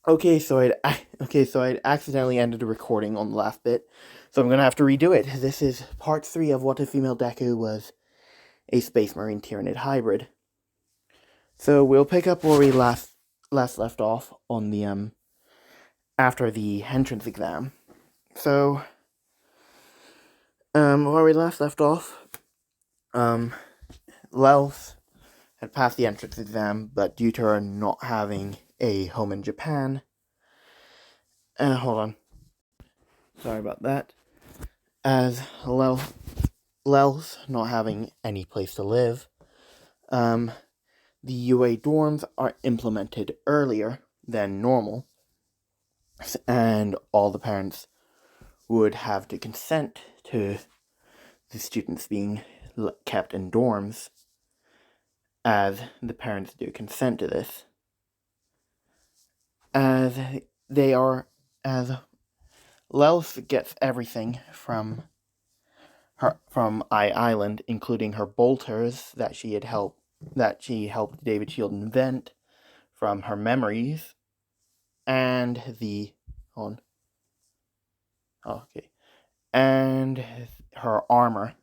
I'd accidentally ended the recording on the last bit, so I'm gonna have to redo it. This is part 3 of what if female Deku was a Space Marine Tyranid hybrid. So we'll pick up where we last left off on the after the entrance exam. So where we last left off, Lelf had passed the entrance exam, but due to her not having a home in Japan, hold on, sorry about that. As Lelf not having any place to live, the UA dorms are implemented earlier than normal, and all the parents would have to consent to the students being kept in dorms, as the parents do consent to this, as Lelf gets everything from Island, including her bolters that she helped David Shield invent from her memories, and and her armor,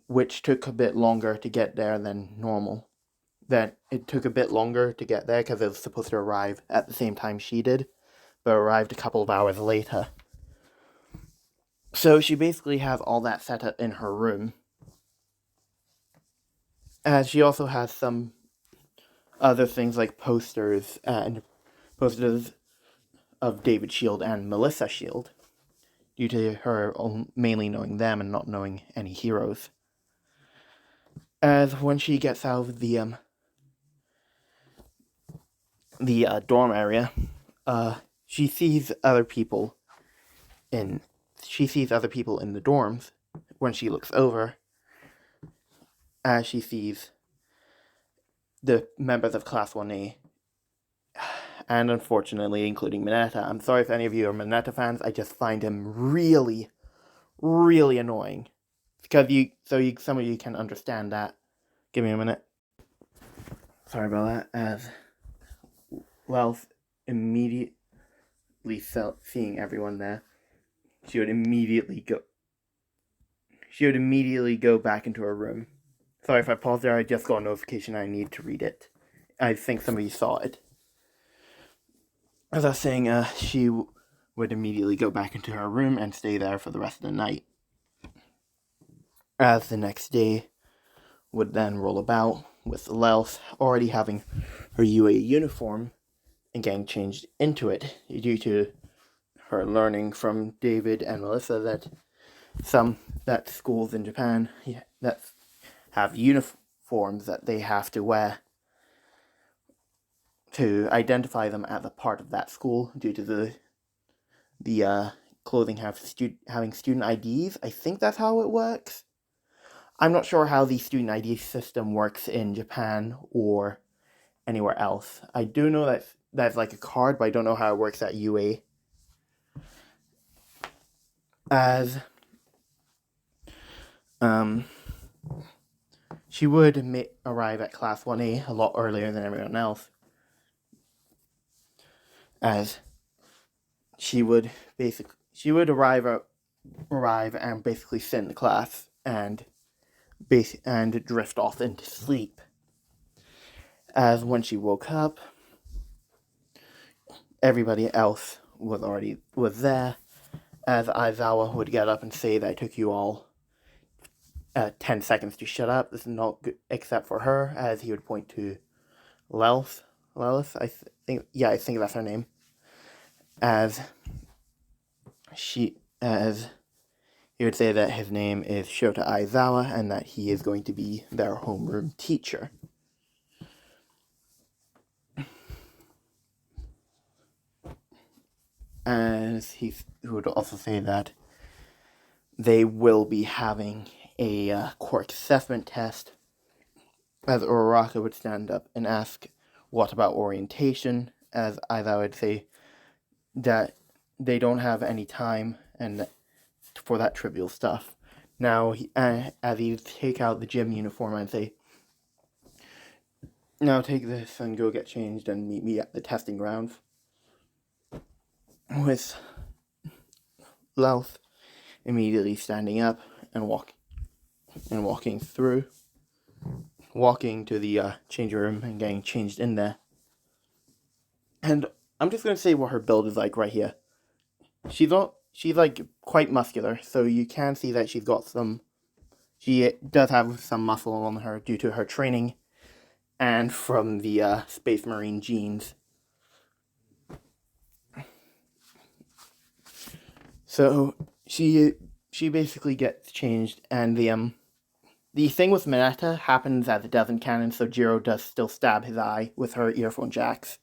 which took a bit longer to get there than normal. That it took a bit longer to get there because it was supposed to arrive at the same time she did, but arrived a couple of hours later. So she basically has all that set up in her room. As she also has some other things like posters of David Shield and Melissa Shield, due to her mainly knowing them and not knowing any heroes. As when she gets out of the dorm area, she sees other people in the dorms. When she looks over, as she sees the members of Class 1A, and unfortunately including Mineta. I'm sorry if any of you are Mineta fans, I just find him really, really annoying. Because some of you can understand that. Give me a minute. Sorry about that, as Ralph immediately seeing everyone there, she would immediately go back into her room. Sorry if I paused there, I just got a notification I need to read it. I think some of you saw it. As I was saying, she would immediately go back into her room and stay there for the rest of the night. As the next day would then roll about, with Lelf already having her UA uniform and getting changed into it due to her learning from David and Melissa that schools in Japan that have uniforms that they have to wear to identify them as a part of that school, due to the clothing having student IDs. I think that's how it works. I'm not sure how the student ID system works in Japan or anywhere else. I do know that that's like a card, but I don't know how it works at UA. As she would arrive at Class 1A a lot earlier than everyone else, as she would arrive and basically sit in the class and drift off into sleep. As when she woke up, everybody else was there, as Aizawa would get up and say that it took you all 10 seconds to shut up. This is not good, except for her, as he would point to Lelith, I think that's her name, as he would say that his name is Shota Aizawa and that he is going to be their homeroom teacher. As he would also say that they will be having a quirk assessment test, as Uraraka would stand up and ask, what about orientation? As Aizawa would say that they don't have any time and for that trivial stuff. Now, as he take out the gym uniform and say, now take this and go get changed and meet me at the testing grounds. with Louth immediately standing up and walking to the changing room and getting changed in there. And I'm just gonna say what her build is like right here. She's like quite muscular, so you can see that she's got some. She does have some muscle on her due to her training, and from the Space Marine genes. So she basically gets changed, and the thing with Mineta happens as it does in canon. So Jiro does still stab his eye with her earphone jacks.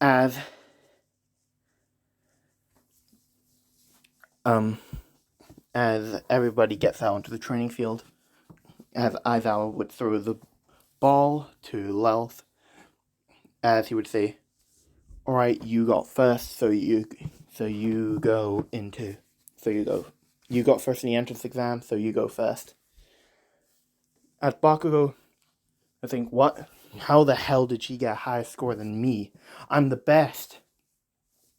As everybody gets out onto the training field, as Aizawa would throw the ball to Louth, as he would say, "All right, you got first, you got first in the entrance exam, so you go first." At Bakugo, I think, what? How the hell did she get a higher score than me? I'm the best.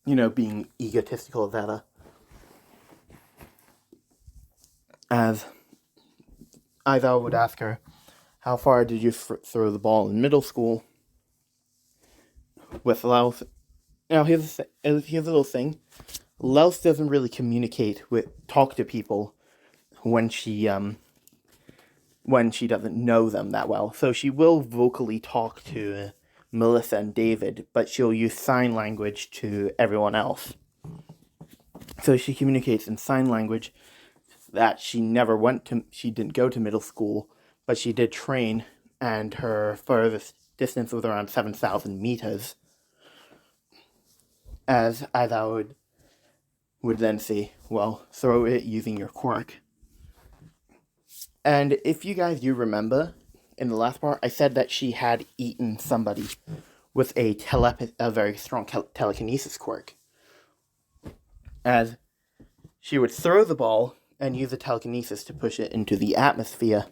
Being egotistical as ever. As Aizawa would ask her, "How far did you throw the ball in middle school?" With Louth. Now, here's a little thing. Louth doesn't really talk to people when she doesn't know them that well. So she will vocally talk to Melissa and David, but she'll use sign language to everyone else. So she communicates in sign language that she didn't go to middle school, but she did train, and her furthest distance was around 7,000 meters. As I would then say, "Well, throw it using your quirk." And if you guys do remember, in the last part, I said that she had eaten somebody with a very strong telekinesis quirk. As she would throw the ball and use the telekinesis to push it into the atmosphere,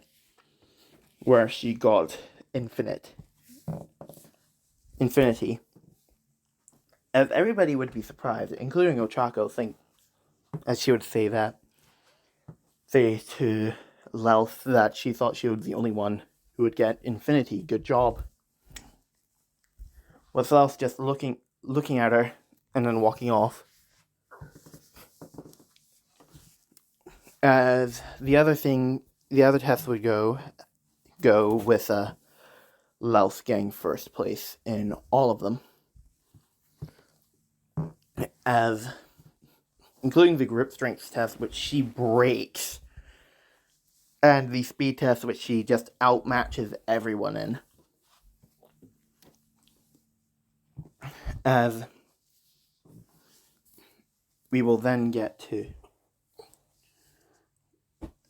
where she got infinity. As everybody would be surprised, including Ochako, as she would say to Louth that she thought she was the only one who would get infinity. Good job. With Louth just looking at her and then walking off. As the other test would go with Louth getting first place in all of them. As including the grip strength test, which she breaks, and the speed test, which she just outmatches everyone in. As we will then get to...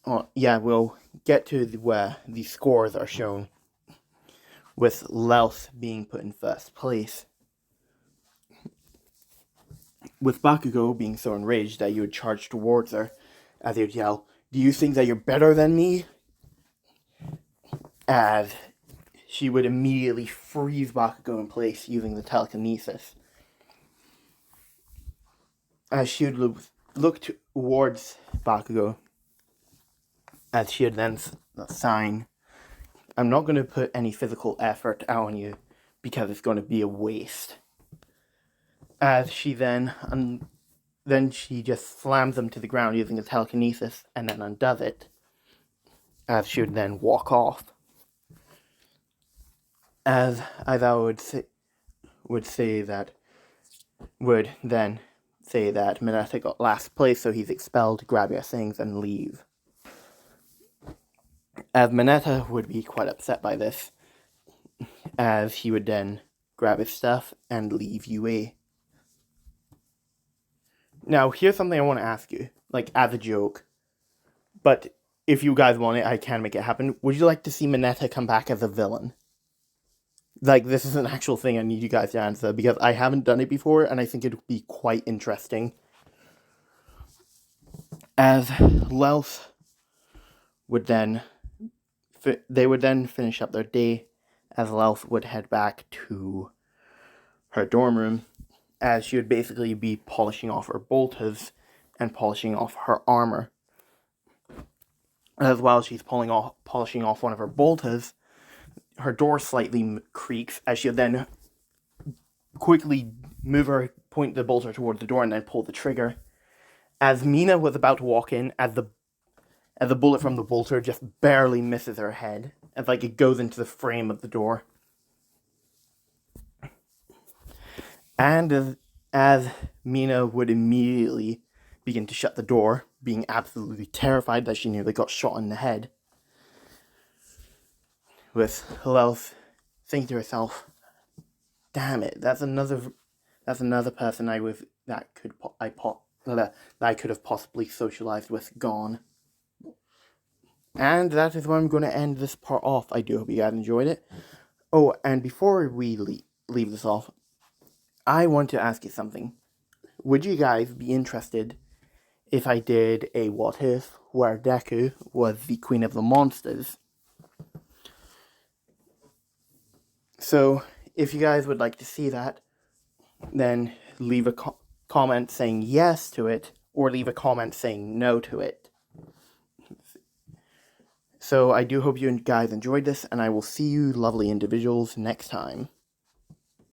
we'll get to where the scores are shown, with Louth being put in first place. With Bakugo being so enraged that you would charge towards her, as he would yell, "Do you think that you're better than me?" As she would immediately freeze Bakugo in place using the telekinesis. As she would look towards Bakugo, as she would then sign, "I'm not going to put any physical effort out on you because it's going to be a waste." As she then she just slams them to the ground using the telekinesis and then undoes it, as she would then walk off. As Aizawa would then say that Mineta got last place, so he's expelled, grab your things, and leave. As Mineta would be quite upset by this, as he would then grab his stuff and leave UA. Now, here's something I want to ask you, as a joke, but if you guys want it, I can make it happen. Would you like to see Mineta come back as a villain? This is an actual thing I need you guys to answer, because I haven't done it before, and I think it would be quite interesting. As Louth would then... they would then finish up their day, as Louth would head back to her dorm room, as she would basically be polishing off her bolters and polishing off her armor. As while she's polishing off one of her bolters, her door slightly creaks, as she'll then quickly point the bolter toward the door and then pull the trigger. As Mina was about to walk in, as the bullet from the bolter just barely misses her head, as like it goes into the frame of the door. And as Mina would immediately begin to shut the door, being absolutely terrified that she nearly got shot in the head, with Hillel thinking to herself, "Damn it! That's another person that I could have possibly socialized with gone." And that is where I'm going to end this part off. I do hope you guys enjoyed it. Oh, and before we leave this off, I want to ask you something. Would you guys be interested if I did a what if where Deku was the queen of the monsters? So, if you guys would like to see that, then leave a comment saying yes to it, or leave a comment saying no to it. So I do hope you guys enjoyed this, and I will see you lovely individuals next time.